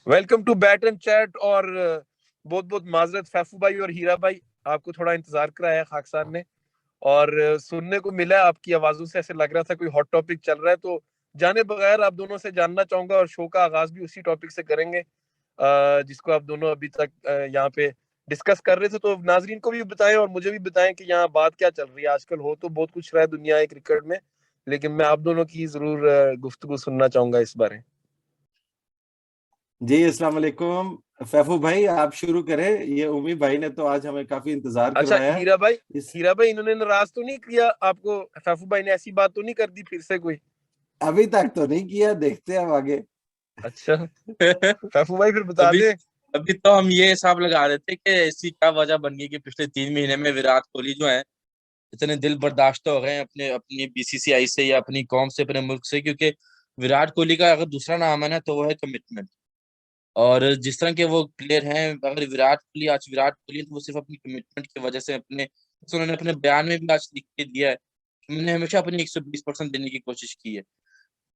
Welcome to bat and chat. और बहुत बहुत माजरत फैफू भाई और हीरा भाई, आपको थोड़ा इंतजार कराया खाकसार ने। और सुनने को मिला है आपकी आवाजों से, ऐसे लग रहा था कोई हॉट टॉपिक चल रहा है। तो जाने बगैर आप दोनों से जानना चाहूंगा, और शो का आगाज भी उसी टॉपिक से करेंगे जिसको आप दोनों अभी तक यहाँ पे डिस्कस कर रहे थे। तो नाजरीन को भी बताएं और मुझे भी बताएं कि यहाँ बात क्या चल रही है आजकल। हो तो बहुत कुछ रहा है दुनिया है क्रिकेट में, लेकिन मैं आप दोनों की जरूर गुफ्तगू सुनना चाहूंगा इस बारे। जी अस्सलाम वालेकुम। फैफू भाई आप शुरू करें। ये उमी भाई ने तो आज हमें काफी इंतजार अच्छा करवाया है। हीरा भाई, इस हीरा भाई इन्होंने नाराज तो नहीं किया आपको? फैफू भाई ने ऐसी बात तो नहीं कर दी फिर से कोई? अभी तक तो नहीं किया, देखते हैं अब आगे। अच्छा फैफू भाई फिर बता अभी दे। अभी तो हम ये हिसाब लगा रहे थे कि ऐसी क्या वजह बन गई कि पिछले 3 महीने में विराट कोहली जो है इतने दिल बर्दाश्त हो गए हैं अपने अपनी बीसीसीआई से या अपनी कौम से, अपने मुल्क से। क्योंकि विराट कोहली का अगर दूसरा नाम है ना तो वो है कमिटमेंट। और जिस तरह के वो प्लेयर हैं, अगर विराट कोहली है, तो वो सिर्फ अपनी कमिटमेंट की वजह से अपने, जैसे उन्होंने अपने बयान में भी आज लिख के दिया है कि मैंने हमेशा अपनी 120% देने की कोशिश की है।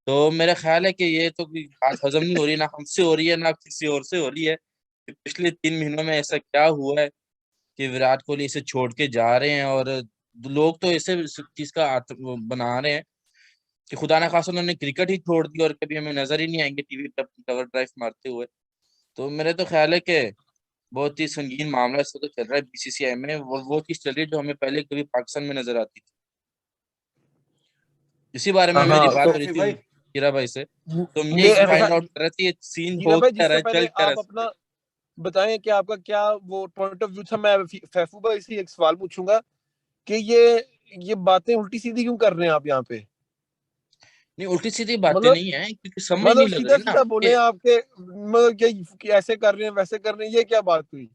तो मेरा ख्याल है कि ये तो कोई बात हजम नहीं हो रही, ना हमसे हो रही है ना किसी और से हो रही है कि पिछले 3 महीनों में ऐसा क्या हुआ है कि विराट कोहली इसे छोड़ के जा रहे हैं। और लोग तो इसे इस चीज का वो बना रहे हैं कि खुदा ना खास्ता उन्होंने क्रिकेट ही छोड़ दी और कभी हमें नजर ही नहीं आएंगे टीवी पर कवर ड्राइव मारते हुए। तो मेरे तो ख्याल है कि बहुत ही संगीन मामला इस वक्त चल रहा है बीसीसीआई में। वो चीज चल रही है जो हमें पहले कभी पाकिस्तान में नजर आती थी। इसी बारे में मेरी हाँ बात तो हो रही फैफू थी भाई, हीरा भाई से। तो हम ये ये अच्छा फाइंड आउट कर रहे थे ये सीन हीरा हो भाई, क्या रहा जिससे है, पहले चल क्या रहा आप है। अपना बताएं कि आपका क्या वो पॉइंट ऑफ व्यू था। मैं फैफू भाई से एक सवाल पूछूंगा कि ये बातें उल्टी सीधी क्यों कर रहे हैं आप यहाँ पे? नहीं, उल्टी सीधी बातें मतलब नहीं है क्योंकि समझ नहीं मतलब लग सीधा रही ना सीधा बोले कि आपके, मतलब कि ऐसे कर रहे हैं वैसे कर रहे हैं, ये क्या बात हुई?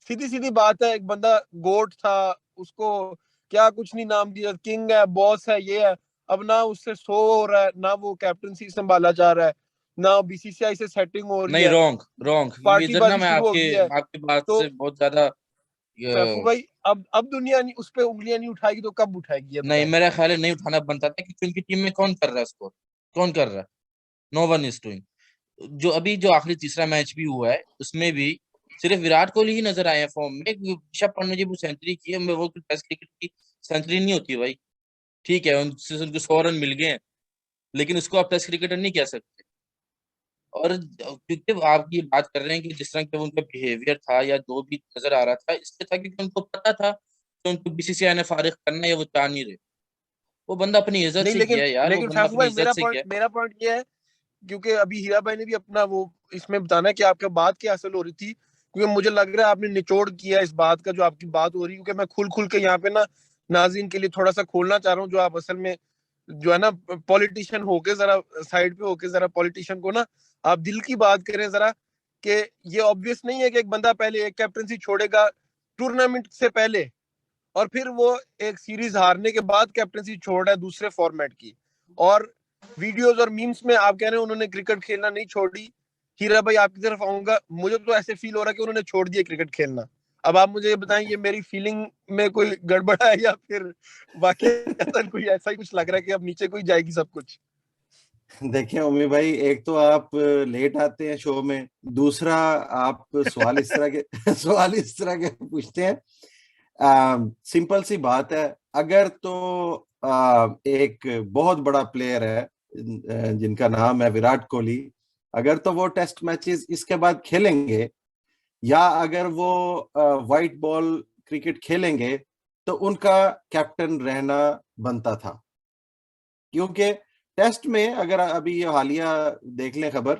सीधी सीधी बात है, एक बंदा गोट था, उसको क्या कुछ नहीं नाम दिया, किंग है, बॉस है, ये है। अब ना उससे शो हो रहा है, ना वो कैप्टनसी संभाला जा रहा है, ना बीसीसीआई से सेटिंग हो रही नहीं। है, रॉन्ग रॉन्ग इधर ना पार्टीबाजी मैं शुरू हो आपके गई है। आपकी बात तो से बहुत ज्यादा फैफू भाई, अब दुनिया नहीं, उस पे उंगलियां नहीं उठाएगी तो कब उठाएगी, ये नहीं, बताएं। मेरा ख्याल है नहीं उठाना बनता था क्योंकि उनकी टीम में कौन कर रहा है स्कोर, कौन कर रहा है? No one is doing. जो आखिरी तीसरा मैच भी हुआ है उसमें भी सिर्फ विराट कोहली ही नजर आए हैं फॉर्म में। ऋषभ पंत ने जब सेंचुरी की है, वो टेस्ट क्रिकेट की सेंचुरी नहीं होती भाई। ठीक है, उनसे उनको 100 रन मिल गए हैं, लेकिन उसको आप टेस्ट क्रिकेटर नहीं कह सकते। और क्योंकि आप ये बात कर रहे हैं कि जिस तरह का उनका बिहेवियर था या जो भी नजर आ रहा था, इसलिए था क्योंकि उनको पता था कि उनको बीसीसीआई ने फारिग करना है या वो चाह नहीं रहे। वो बंदा अपनी इज्जत नहीं से लेकिन किया है यार, वो लेकिन बंदा फैफू अपनी भाई, इज्जत से किया है। मेरा पॉइंट ये है, क्योंकि अभी हीरा भाई ने भी अपना वो इसमें बताना है कि आपके बात क्या असल हो रही थी। क्योंकि मुझे लग रहा है आपने निचोड़ किया इस बात का जो आपकी बात हो रही है। क्योंकि मैं खुल खुल के यहाँ पे ना नाज़रीन के लिए थोड़ा सा खोलना चाह रहा हूँ, जो आप असल में जो है ना पॉलिटिशियन होके जरा साइड पे होके जरा पॉलिटिशियन को ना आप दिल की बात करें जरा, कि ये ऑब्वियस नहीं है कि एक बंदा पहले एक कैप्टनसी छोड़ेगा टूर्नामेंट से पहले, और फिर वो एक सीरीज हारने के बाद कैप्टनसी छोड़ रहा है दूसरे फॉर्मेट की। और वीडियोस और मीम्स में आप कह रहे हैं उन्होंने क्रिकेट खेलना नहीं छोड़ी। हीरा भाई आपकी तरफ आऊंगा, मुझे तो ऐसे फील हो रहा है कि उन्होंने छोड़ दिया क्रिकेट खेलना। अब आप मुझे ये बताएं, ये मेरी फीलिंग में कोई गड़बड़ है या फिर वाकई कोई ऐसा ही कुछ लग रहा है कि अब नीचे कोई जाएगी सब कुछ? देखिए उमी भाई, एक तो आप लेट आते हैं शो में, दूसरा आप सवाल इस तरह के सवाल इस तरह के पूछते हैं। सिंपल सी बात है, अगर तो एक बहुत बड़ा प्लेयर है जिनका नाम है विराट कोहली, अगर तो वो टेस्ट मैचेस इसके बाद खेलेंगे या अगर वो वाइट बॉल क्रिकेट खेलेंगे तो उनका कैप्टन रहना बनता था। क्योंकि टेस्ट में अगर अभी ये हालिया देख लें खबर,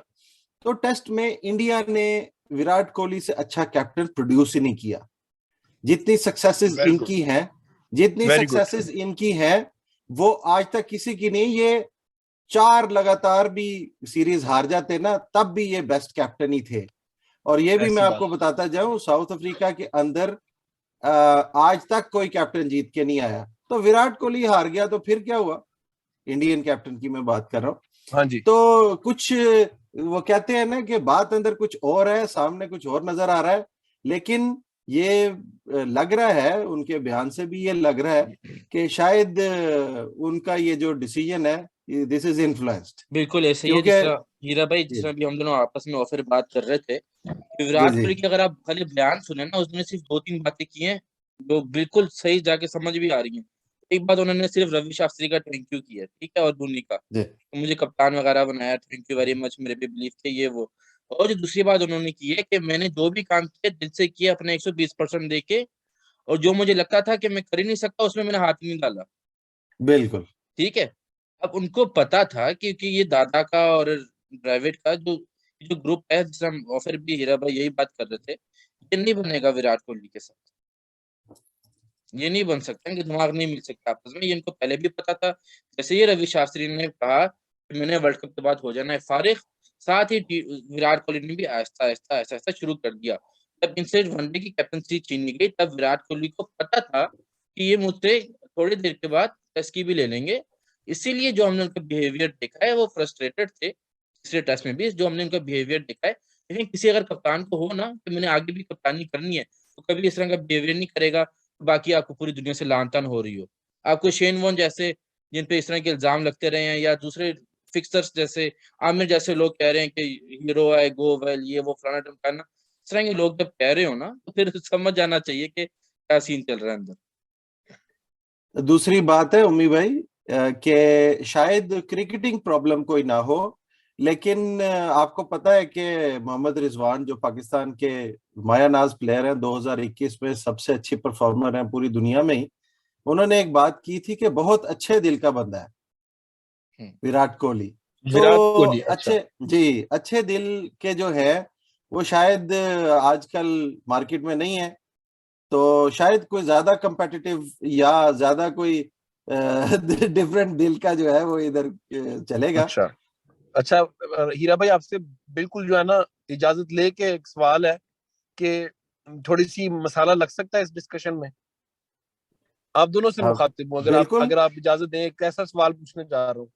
तो टेस्ट में इंडिया ने विराट कोहली से अच्छा कैप्टन प्रोड्यूस ही नहीं किया। जितनी सक्सेसेस वेरी गुड, इनकी हैं, जितनी वेरी गुड। सक्सेसेस इनकी हैं, वो आज तक किसी की नहीं। ये 4 लगातार भी सीरीज हार जाते ना, तब भी ये बेस्ट कैप्टन ही थे। और ये भी मैं ऐसी आपको बात बताता जाऊं, साउथ अफ्रीका के अंदर आज तक कोई कैप्टन जीत के नहीं आया। तो विराट कोहली हार गया तो फिर क्या हुआ? इंडियन कैप्टन की मैं बात कर रहा हूं। हाँ जी। तो कुछ वो कहते हैं ना कि बात अंदर कुछ और है, सामने कुछ और नजर आ रहा है। लेकिन ये लग रहा है, उनके बयान से भी ये लग रहा है कि शायद उनका ये जो डिसीजन है दिस इज इन्फ्लुएंस्ड, बिल्कुल ऐसे ही है। क्योंकि जिस हीरा भाई, जिस जी तरह भी हम दोनों आपस में ऑफर बात कर रहे थे कि जी विराट जी कोहली की अगर आप खाली बयान सुने ना, उसने सिर्फ 2-3 बातें की हैं जो बिल्कुल सही जाके समझ भी आ रही हैं। एक बात उन्होंने सिर्फ रवि शास्त्री का थैंक यू किया, ठीक है, और धोनी का जी तो मुझे कप्तान वगैरह बनाया, थैंक यू वेरी मच, मेरे पे बिलीव थे, ये वो। और जो दूसरी बात उन्होंने की है कि मैंने जो भी काम किया दिल से किया, अपने 120% दे के, और जो मुझे लगता था कि मैं कर ही नहीं सकता उसमें मैंने हाथ नहीं डाला, बिल्कुल। ठीक है। अब उनको पता था क्योंकि ये दादा का और ड्राविड का जो जो ग्रुप है, जिसमें हम, और फिर भी हीरा भाई यही बात कर रहे थे, ये नहीं बनेगा विराट कोहली के साथ, ये नहीं बन सकता, इनके दिमाग नहीं मिल सकता आपस में, ये इनको पहले भी पता था। जैसे ये रवि शास्त्री ने कहा कि मैंने वर्ल्ड कप के बाद हो जाना है फारिग, साथ ही विराट कोहली ने भी आहिस्ता आहिस्ता आहिस्ता आहिस्ता शुरू कर दिया। जब इनसे वनडे की कैप्टनसी छीनी गई तब विराट कोहली को पता था कि ये मुझसे थोड़ी देर के बाद टेस्ट की भी ले लेंगे। इसीलिए जो हमने उनका बिहेवियर देखा है वो फ्रस्ट्रेटेड थे, तीसरे टेस्ट में भी जो हमने उनका बिहेवियर देखा है। लेकिन किसी अगर कप्तान को हो ना कि मैंने आगे भी कप्तानी करनी है, तो कभी इस तरह का बिहेवियर नहीं करेगा बाकी आपको पूरी दुनिया से लानतान हो रही हो। आपको शेन वॉर्न जैसे, जिन पे इस तरह के इल्जाम लगते रहे हैं, या दूसरे फिक्सर्स जैसे आमिर जैसे लोग कह रहे हैं कि हीरो है, गो वेल, ये वो फलाना ढमकाना, इस तरह के लोग जब कह रहे हो ना तो फिर समझ जाना चाहिए कि क्या सीन चल रहा है अंदर। दूसरी बात है उम्मी भाई, कि शायद क्रिकेटिंग प्रॉब्लम कोई ना हो, लेकिन आपको पता है कि मोहम्मद रिजवान जो पाकिस्तान के मायानाज प्लेयर हैं, 2021 में सबसे अच्छी परफॉर्मर हैं पूरी दुनिया में ही, उन्होंने एक बात की थी कि बहुत अच्छे दिल का बंदा है हम्म। विराट कोहली। तो विराट कोहली, अच्छा। अच्छे, जी अच्छे दिल के जो है वो शायद आजकल मार्केट में नहीं है, तो शायद कोई ज्यादा कंपेटिटिव या ज्यादा कोई डिफरेंट दिल का जो है वो इधर चलेगा। अच्छा, अच्छा। हीरा भाई आपसे बिल्कुल जो है ना इजाजत लेके एक सवाल है कि थोड़ी सी मसाला लग सकता है इस डिस्कशन में। आप दोनों से आप मुखातिब हूँ, बिल्कुल अगर आप इजाजत दें, एक ऐसा सवाल पूछने जा रहा हूँ।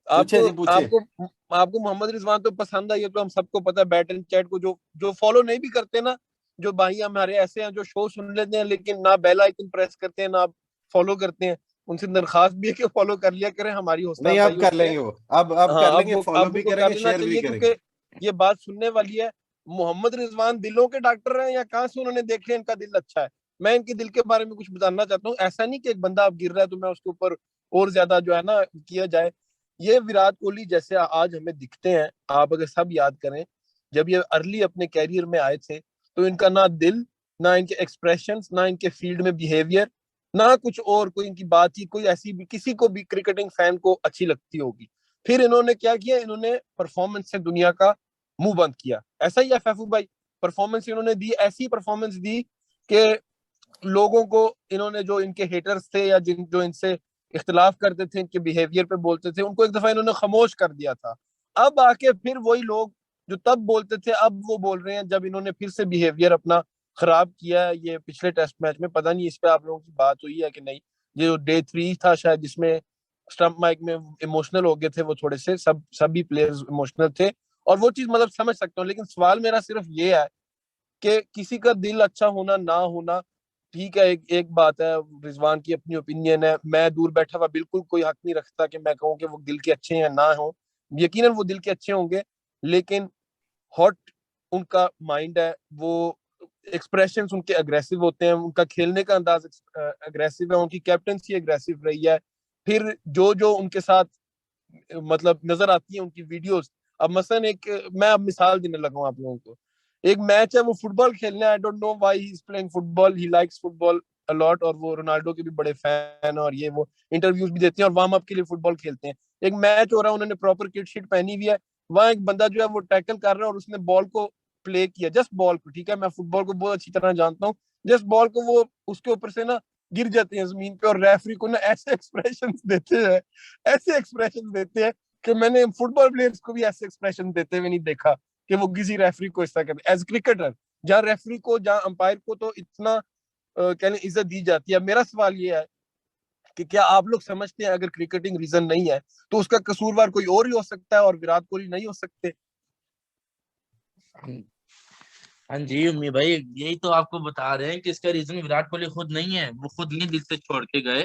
पूछे आपको जी पूछे। आपको आपको मोहम्मद रिजवान तो पसंद है, ये तो हम सबको पता है। बैट एंड चैट को जो जो फॉलो नहीं भी करते ना, जो भाई हमारे ऐसे हैं जो शो सुन लेते हैं लेकिन ना बेल आइकन प्रेस करते हैं ना फॉलो करते हैं, उनसे दरखास्त भी है कि फॉलो कर लिया करें, हमारी हौसला नहीं, अफजाई अब कर होती है। लेंगे वो, अब कर हाँ, लेंगे, फॉलो अब भी उनको कर करेंगे, लेना शेयर भी चाहिए, करेंगे। क्योंकि ये बात सुनने वाली है। मोहम्मद रिजवान दिलों के डॉक्टर हैं या कहाँ से उन्होंने देख लिया इनका दिल अच्छा है? मैं इनके दिल के बारे में कुछ बताना चाहता हूँ। ऐसा नहीं कि एक बंदा अब गिर रहा है तो मैं उसके ऊपर और ज्यादा जो है ना किया जाए। ये विराट कोहली जैसे आज हमें दिखते हैं, आप अगर सब याद करें, जब ये अर्ली अपने कैरियर में आए थे तो इनका ना दिल, ना इनके एक्सप्रेशंस, ना इनके फील्ड में बिहेवियर, ना कुछ और कोई इनकी बात ही कोई ऐसी भी किसी को भी क्रिकेटिंग फैन को अच्छी लगती होगी। फिर इन्होंने क्या किया, इन्होंने परफॉर्मेंस से दुनिया का मुंह बंद किया। ऐसा ही है फैफू भाई, परफॉर्मेंस इन्होंने दी, ऐसी परफॉर्मेंस दी कि लोगों को, इन्होंने जो इनके हेटर्स थे या जिन जो इनसे इख्तलाफ करते थे, इनके बिहेवियर पे बोलते थे, उनको एक दफा इन्होंने खामोश कर दिया था। अब आके फिर वही लोग जो तब बोलते थे अब वो बोल रहे हैं, जब इन्होंने फिर से बिहेवियर अपना खराब किया है ये पिछले टेस्ट मैच में। पता नहीं इस पे आप लोगों की बात हुई है कि नहीं, जो डे 3 था शायद, जिसमें स्टंप माइक में इमोशनल हो गए थे वो थोड़े से, सभी प्लेयर्स इमोशनल थे। और वो चीज मतलब समझ सकता हूँ, लेकिन सवाल मेरा सिर्फ ये है कि किसी का दिल अच्छा होना ना होना ठीक है, एक बात है, रिजवान की अपनी ओपिनियन है, मैं दूर बैठा हुआ बिल्कुल कोई हक नहीं रखता कि मैं कहूँ कि वो दिल के अच्छे हैं ना हो। यकीनन वो दिल के अच्छे होंगे, लेकिन हॉट उनका माइंड है, वो एक्सप्रेशंस उनके अग्रेसिव होते हैं, उनका खेलने का अंदाज अग्रेसिव है, उनकी कैप्टनसी अग्रेसिव रही है। फिर जो जो उनके साथ मतलब नजर आती है उनकी वीडियोस। अब मसलन एक मैं अब मिसाल देने लगा हूँ आप लोगों को, एक मैच है, वो फुटबॉल खेलना है, I don't know why he is playing football, he likes football a lot, और वो रोनाल्डो के भी बड़े फैन और ये वो इंटरव्यूज भी देते हैं और वार्म अप के लिए फुटबॉल खेलते हैं। एक मैच हो रहा है, उन्होंने प्रॉपर किट शीट पहनी हुई है, वहां एक बंदा जो है वो टैकल कर रहा है और उसने बॉल को प्ले किया, जस्ट बॉल को, ठीक है, मैं फुटबॉल को बहुत अच्छी तरह जानता हूँ, जस्ट बॉल को वो उसके ऊपर से ना गिर जाते हैं जमीन पे, और रेफरी को ना ऐसे एक्सप्रेशन देते हैं, ऐसे एक्सप्रेशन देते हैं कि मैंने फुटबॉल प्लेयर्स को भी ऐसे एक्सप्रेशन देते हुए नहीं देखा कि वो किसी रेफरी को इस तरह करते। एज क्रिकेटर, जहाँ रेफरी को, जहाँ अंपायर को तो इतना कहने इज्जत दी जाती है। मेरा सवाल ये है कि क्या आप लोग समझते हैं अगर क्रिकेटिंग रीजन नहीं है तो उसका कसूरवार कोई और ही हो सकता है और विराट कोहली नहीं हो सकते? हाँ जी उम्मी भाई, यही तो आपको बता रहे हैं कि इसका रीजन विराट कोहली खुद नहीं है, वो खुद नहीं दिल से छोड़ के गए।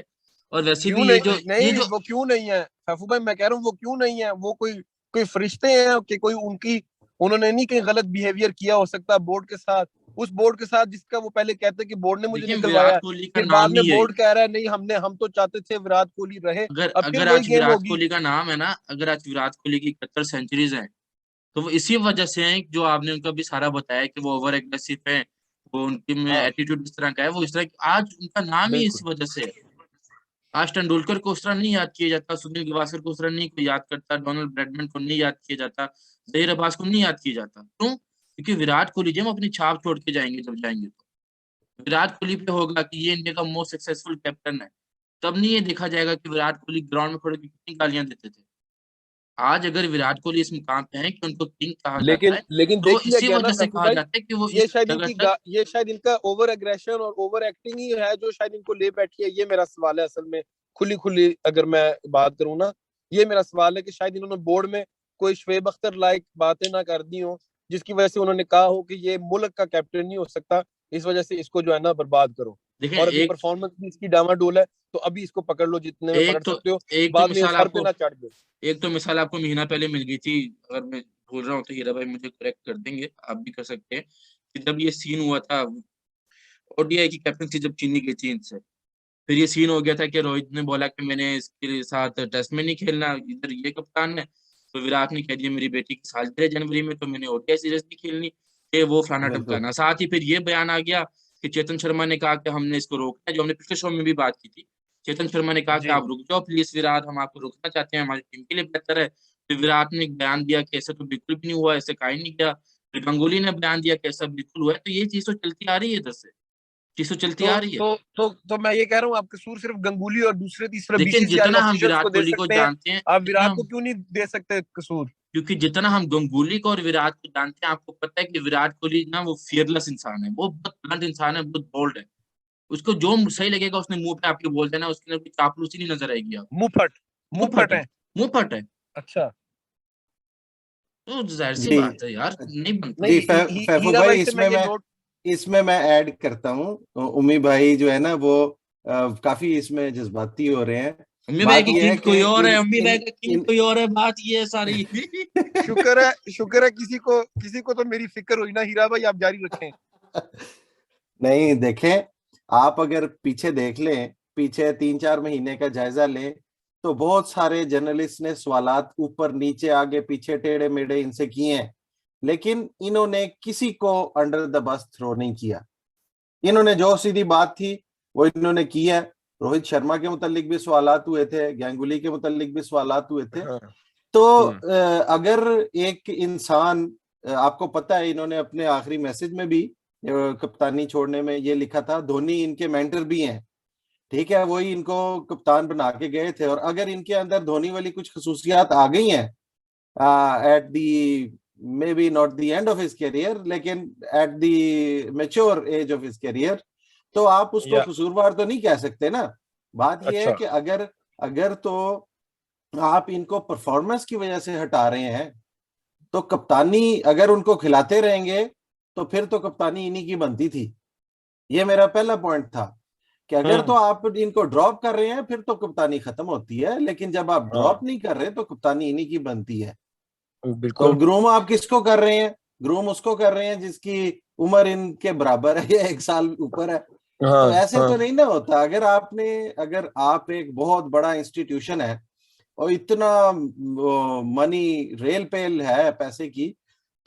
और वैसे क्यों भी नहीं? ये नहीं, जो वो क्यों नहीं है फैफू भाई, मैं कह रहा हूँ वो क्यों नहीं है? वो कोई कोई फरिश्ते हैं कि कोई उनकी उन्होंने नहीं कहीं गलत बिहेवियर किया हो सकता बोर्ड के साथ, उस बोर्ड के साथ जिसका वो पहले कहते हैं कि बोर्ड ने मुझे देखिए निकलवाया, विराट कोहली का फिर नाम बाद में ही है, बोर्ड कह रहा है नहीं हम तो चाहते थे विराट कोहली रहे। अगर अब फिर अगर वही आज गेम विराट होगी। कोहली का नाम है ना, अगर आज विराट कोहली की 71 सेंचुरीज हैं, तो वो इसी वजह से है जो आपने उनका भी सारा बताया कि वो ओवर एग्रेसिव है, वो उनके में हाँ एटीट्यूड इस तरह का है, वो इस तरह आज उनका नाम ही इस बिल्कुल। वजह से है। आज तेंदुलकर को उस तरह नहीं याद किया जाता, सुनील गावस्कर को उस तरह नहीं कोई याद करता, डोनाल्ड ब्रैडमैन को नहीं याद किया जाता, जहीर अब्बास को नहीं याद किया जाता। क्यों? क्योंकि विराट कोहली जब अपनी छाप छोड़ के जाएंगे, जब जाएंगे तो विराट कोहली पे होगा कि ये इंडिया का मोस्ट सक्सेसफुल कैप्टन है। तब नहीं ये देखा जाएगा कि विराट कोहली ग्राउंड में खड़े होकर कितनी गालियां देते थे। आज अगर विराट कोहली इस मुकाम पे है कि उनको किंग कहा जाता लेकिन है, लेकिन तो देख लिया इसी गया ना वजह से फैफू कहा भाई, जाता है कि वो इस जगह तक। ये शायद इनका ओवर एग्रेशन और ओवर एक्टिंग ही है जो शायद इनको ले बैठी है। ये मेरा सवाल है असल में, खुली खुली अगर मैं बात करूं ना, ये मेरा सवाल है कि शायद इन्होंने बोर्ड में कोई शुएब अख्तर लाइक बातें ना कर दी हो, जिसकी वजह से उन्होंने कहा हो कि ये मुल्क का कैप्टन नहीं हो सकता, इस वजह से इसको जो है ना बर्बाद करो। देखें और अभी एक परफॉर्मेंस भी इसकी डामाडोल है, तो अभी इसको पकड़ लो जितने में एक पकड़ तो सकते हो, एक तो बाद में ये मिसाल सर पे आपको ना चढ़ जाए। एक तो मिसाल आपको महीना पहले मिल गई थी, अगर मैं भूल रहा हूँ तो हीरा भाई मुझे करेक्ट कर देंगे, आप भी कर सकते हैं, कि जब ये सीन हुआ था ओडीआई की कैप्टनसी जब छीनी गई थी इनसे, फिर ये सीन हो गया था कि रोहित ने बोला कि मैंने इसके साथ टेस्ट में नहीं खेलना, इधर ये कप्तान है, तो विराट ने कह दिया मेरी बेटी की सालगिरह है जनवरी में, तो मैंने ओडीआई सीरीज नहीं खेलनी, ये वो फलाना बिल्कुल। ढमकाना। साथ ही फिर ये बयान आ गया कि चेतन शर्मा ने कहा कि हमने इसको रोकना है, जो हमने पिछले शो में भी बात की थी। चेतन शर्मा ने कहा कि जी आप रुक जाओ प्लीज विराट, हम आपको रोकना चाहते हैं, हमारी टीम के लिए बेहतर है। फिर विराट ने एक बयान दिया कि ऐसा तो बिल्कुल भी नहीं हुआ, ऐसे कहा ही नहीं गया। फिर गंगुली ने बयान दिया कि ऐसा बिल्कुल हुआ है। तो ये चीज तो चलती आ रही है इधर से, चीज तो चलती आ रही है। तो मैं ये कह रहा हूँ, आप कसूर सिर्फ गंगुली और दूसरे तीसरे लेकिन बीसीसीआई जितना हम ऑफिशियल्स को विराट दे कोहली को सकते हैं, जानते हैं, आप जितना विराट को हम क्यों नहीं दे सकते कसूर? क्योंकि जितना हम गंगुली को और विराट को जानते हैं, आपको पता है कि विराट कोहली ना वो फियरलेस इंसान है, वो बहुत ब्लंट इंसान है, बहुत बोल्ड है। उसको जो सही लगेगा उसने मुंह पे आपके बोल देना, उसके अंदर कोई चापलूसी नहीं नजर आएगी आप। मुंहफट, मुंह फट मुंहफट है, है। मुंह फट है। अच्छा। तो जाहिर सी जी बात है यार, नहीं बनता। जी नहीं, फैफू हीरा भाई, भाई से मैं ये नोट। इसमें मैं ऐड करता हूँ, उम्मी भाई जो है ना वो काफी इसमें जज्बाती हो रहे हैं। अम्मी भाई बात की यह है किंग कि कोई और है, इन अम्मी भाई इन का किंग इन कोई और है, बात ये है सारी। शुक्र है किसी को तो मेरी फिक्र हुई ना हीरा भाई, आप जारी रखें। नहीं देखें, आप अगर पीछे देख लें, पीछे 3-4 महीने का जायजा लें, तो बहुत सारे जर्नलिस्ट ने सवालात ऊपर नीचे आगे पीछे टेढ़े मेढ़े इनसे किए हैं, लेकिन इन्होंने किसी को अंडर द बस थ्रो नहीं किया। इन्होंने जो सीधी बात थी वो इन्होंने की है। रोहित शर्मा के मुतालिक भी सवालात हुए थे, गांगुली के मुतालिक भी सवालात हुए थे। हाँ। तो हम्म। अगर एक इंसान, आपको पता है इन्होंने अपने आखिरी मैसेज में भी कप्तानी छोड़ने में ये लिखा था, धोनी इनके मेंटर भी हैं, ठीक है, वही इनको कप्तान बना के गए थे, और अगर इनके अंदर धोनी वाली कुछ खसूसियात आ गई हैं at the maybe not the end of his career, लेकिन at the mature age of his career, तो आप उसको या कसूरवार तो नहीं कह सकते ना। बात यह है अच्छा। कि अगर अगर तो आप इनको परफॉर्मेंस की वजह से हटा रहे हैं, तो कप्तानी अगर उनको खिलाते रहेंगे तो फिर तो कप्तानी इन्हीं की बनती थी। ये मेरा पहला पॉइंट था कि अगर तो हम्म। आप इनको ड्रॉप कर रहे हैं फिर तो कप्तानी खत्म होती है, लेकिन जब आप ड्रॉप हाँ नहीं कर रहे तो कप्तानी इन्हीं की बनती है। तो बिल्कुल। ग्रूम आप किसको कर रहे हैं? ग्रूम उसको कर रहे हैं जिसकी उम्र इनके बराबर है या 1 साल ऊपर है। तो हाँ ऐसे हाँ। तो नहीं ना होता। अगर आप एक बहुत बड़ा इंस्टीट्यूशन है और इतना मनी रेल पेल है पैसे की,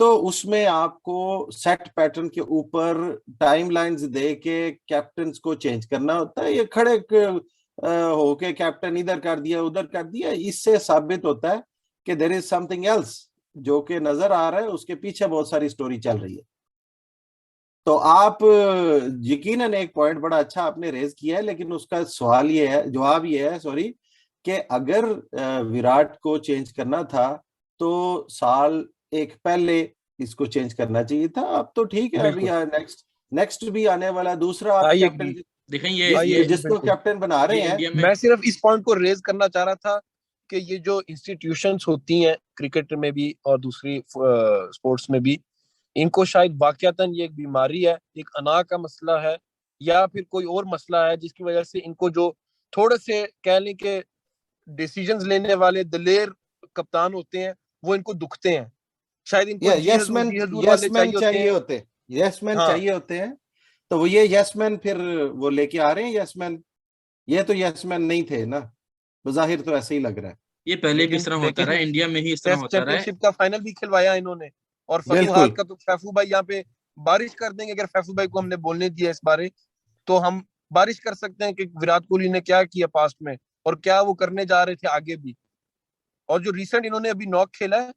तो उसमें आपको सेट पैटर्न के ऊपर टाइमलाइंस दे के कैप्टन्स को चेंज करना होता है। ये खड़े होके कैप्टन इधर कर दिया उधर कर दिया, इससे साबित होता है कि देयर इज समथिंग एल्स जो कि नजर आ रहा है, उसके पीछे बहुत सारी स्टोरी चल रही है। तो आप यकीनन एक पॉइंट बड़ा अच्छा आपने रेज किया है, लेकिन उसका सवाल ये है, जवाब ये है, सॉरी, कि अगर विराट को चेंज करना था तो साल एक पहले इसको चेंज करना चाहिए था। अब तो ठीक है, अभी बिल्कुल। नेक्स्ट नेक्स्ट भी आने वाला दूसरा आप आई कैप्टन एग्री। देखें आई ये एग्री जिसको बिल्कुल। कैप्टन बना ये रहे हैं। इंडिया में मैं सिर्फ इस पॉइंट को रेज करना चाह रहा था कि ये जो इंस्टीट्यूशंस होती हैं क्रिकेट में भी और दूसरी स्पोर्ट्स में भी, इनको शायद वाकयातन ये एक बीमारी है, एक अना का मसला है, या फिर कोई और मसला है जिसकी वजह से इनको जो थोड़े से कह लें कि डिसीजंस लेने वाले दलेर कप्तान होते हैं, वो इनको दुखते हैं। शायद इनको जी यस हजूर वाले चाहिए होते हैं। होते, यस मैन हाँ चाहिए होते हैं। तो वो ये यस मैन फिर वो लेके आ रहे हैं यस मैन। ये तो यस मैन नहीं थे ना, बज़ाहिर तो ऐसे ही लग रहा है। ये पहले भी इस तरह होता रहा है, इंडिया में ही इस तरह टेस्ट होता रहा है। चैंपियनशिप का फाइनल भी खिलवाया इन्होंने। और फतूहात बिल्कुल। का तो फैफू भाई यहाँ पे बारिश कर देंगे। अगर फैफू भाई को हमने बोलने दिया इस बारे, तो हम बारिश कर सकते हैं कि विराट कोहली ने क्या किया पास्ट में और क्या वो करने जा रहे थे आगे भी। और जो रिसेंट इन्होंने अभी नॉक खेला है,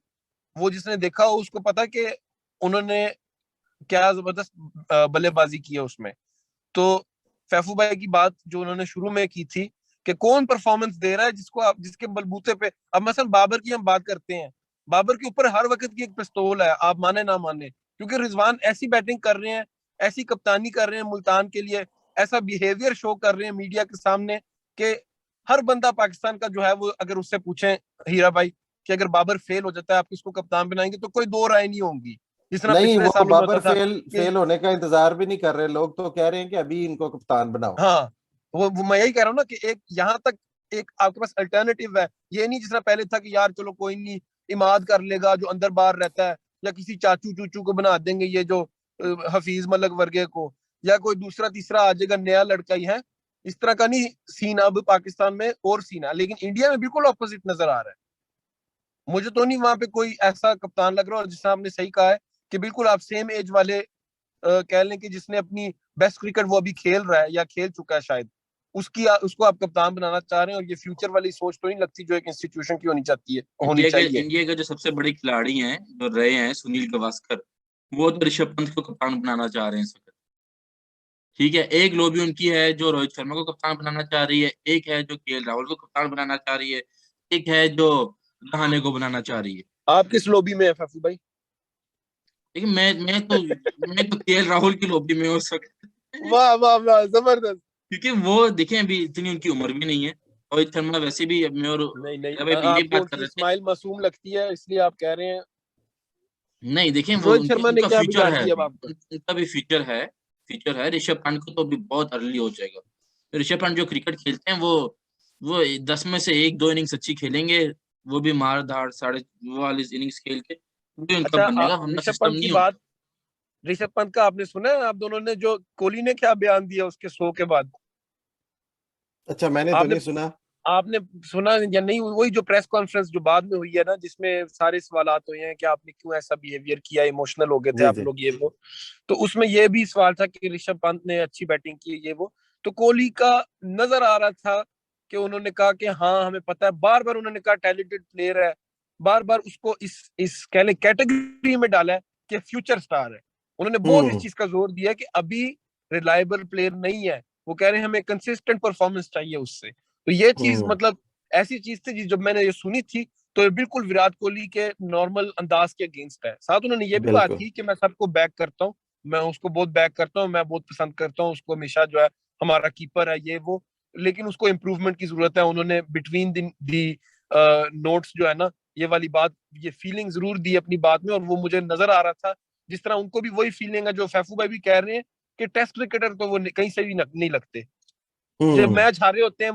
वो जिसने देखा हो उसको पता कि उन्होंने क्या जबरदस्त बल्लेबाजी की है उसमें। तो फैफू भाई की बात जो उन्होंने शुरू में की थी कि कौन परफॉर्मेंस दे रहा है जिसको आप, जिसके बलबूते पे, अब मसलन बाबर की हम बात करते हैं, बाबर के ऊपर हर वक्त की एक पिस्तौल है, आप माने ना माने, क्योंकि रिजवान ऐसी बैटिंग कर रहे हैं, ऐसी कप्तानी कर रहे हैं मुल्तान के लिए, ऐसा बिहेवियर शो कर रहे हैं मीडिया के सामने कि हर बंदा पाकिस्तान का जो है वो, अगर उससे पूछे हीरा भाई कि अगर बाबर फेल हो जाता है आप किसको कप्तान बनाएंगे, तो कोई दो राय नहीं होंगी। जिस तरह नहीं, पिछले वो सालों में बाबर होता था कि फेल होने का इंतजार भी नहीं कर रहे लोग, तो कह रहे हैं कि अभी इनको कप्तान बनाओ। हाँ, वो मैं यही कह रहा हूँ ना कि एक यहाँ तक एक आपके पास अल्टरनेटिव है। ये नहीं जिस तरह पहले था कि यार चलो कोई नहीं, इमाद कर लेगा जो अंदर बाहर रहता है, या किसी चाचू चूचू को बना देंगे ये जो हफीज मलक वर्गे को, या कोई दूसरा तीसरा आ जाएगा नया लड़का ही है। इस तरह का नहीं सीन अब पाकिस्तान में और सीन है, लेकिन इंडिया में बिल्कुल ऑपोजिट नजर आ रहा है। मुझे तो नहीं वहां पे कोई ऐसा कप्तान लग रहा है। और जिस आपने सही कहा है कि बिल्कुल आप सेम एज वाले कह लें कि जिसने अपनी बेस्ट क्रिकेट वो अभी खेल रहा है या खेल चुका है शायद, उसको आप कप्तान बनाना चाह रहे हैं। और ये फ्यूचर वाली सोच तो नहीं लगती जो एक इंस्टीट्यूशन की होनी चाहती है, होनी चाहिए। इंडिया के जो सबसे बड़े खिलाड़ी हैं जो रहे हैं, सुनील गावस्कर, वो तो ऋषभ पंत को कप्तान बनाना चाह रहे हैं इस वक्त। ठीक है, एक लॉबी उनकी है जो रोहित शर्मा को कप्तान बनाना चाह रही है, एक है जो केएल राहुल को कप्तान बनाना चाह रही है, एक है जो रहाणे को बनाना चाह रही है। आप किस लॉबी में है फैफू भाई? लेकिन मैं तो केएल राहुल की लॉबी में हो सकता, वाह वाह वाह, जबरदस्त। क्योंकि वो देखें अभी इतनी उनकी उम्र भी नहीं है। रोहित शर्मा वैसे भी, मैं और नहीं नहीं, भाई भी यही आपको बात कर उनकी रहे थे। स्माइल मासूम लगती है इसलिए आप कह रहे हैं। नहीं देखें, वो रोहित शर्मा ने उनका क्या फ्यूचर बिगाड़ है दिया अब अभी, आपको? उनका भी फ्यूचर है। ऋषभ पंत को तो अभी बहुत अर्ली हो जाएगा। तो ऋषभ पंत जो क्रिकेट खेलते हैं वो 10 में से 1-2 इनिंग्स अच्छी खेलेंगे, वो भी मार धाड़ साढ़े वो वाली इनिंग्स खेल के भी उनका अच्छा, बनेगा, वरना ऋषभ सिस्टम पंत की नहीं होगा। बात, ऋषभ पंत का आपने सुना है आप दोनों ने जो कोहली ने क्या बयान दिया उसके शो के बाद? अच्छा, मैंने तो आपने नहीं सुना। आपने सुना या नहीं? वही जो प्रेस कॉन्फ्रेंस जो बाद में हुई है ना, जिसमें सारे सवालात हुए हैं कि आपने क्यों ऐसा बिहेवियर किया, इमोशनल हो गए थे जी आप जी। लोग, ये वो। तो उसमें ये भी सवाल था कि ऋषभ पंत ने अच्छी बैटिंग की, ये वो। तो कोहली का नजर आ रहा था कि उन्होंने कहा कि हाँ हमें पता है, बार बार उन्होंने कहा टैलेंटेड प्लेयर है, बार बार उसको इस कह लें कैटेगरी में डाला है कि फ्यूचर स्टार है। उन्होंने बहुत इस हम्म चीज का जोर दिया कि अभी रिलायबल प्लेयर नहीं है। वो कह रहे हैं हमें कंसिस्टेंट परफॉर्मेंस चाहिए उससे। तो ये चीज हम्म। मतलब ऐसी चीज थी जब मैंने ये सुनी थी, तो ये बिल्कुल विराट कोहली के नॉर्मल अंदाज के अगेंस्ट है। साथ उन्होंने ये भी बात बिल्कुल। की कि मैं सबको बैक करता हूँ, मैं उसको बहुत बैक करता हूँ, मैं बहुत पसंद करता हूँ उसको, हमेशा जो है हमारा कीपर है ये वो, लेकिन उसको इम्प्रूवमेंट की जरूरत है। उन्होंने बिटवीन दी नोट्स जो है ना, ये वाली बात, ये फीलिंग जरूर दी अपनी बात में। और वो मुझे नजर आ रहा था जिस तरह उनको भी वही फीलिंग है जो फैफू भाई भी कह रहे हैं कि टेस्ट क्रिकेटर तो वो कहीं से भी नहीं लगते। जब हम्म। मैच हारे होते हैं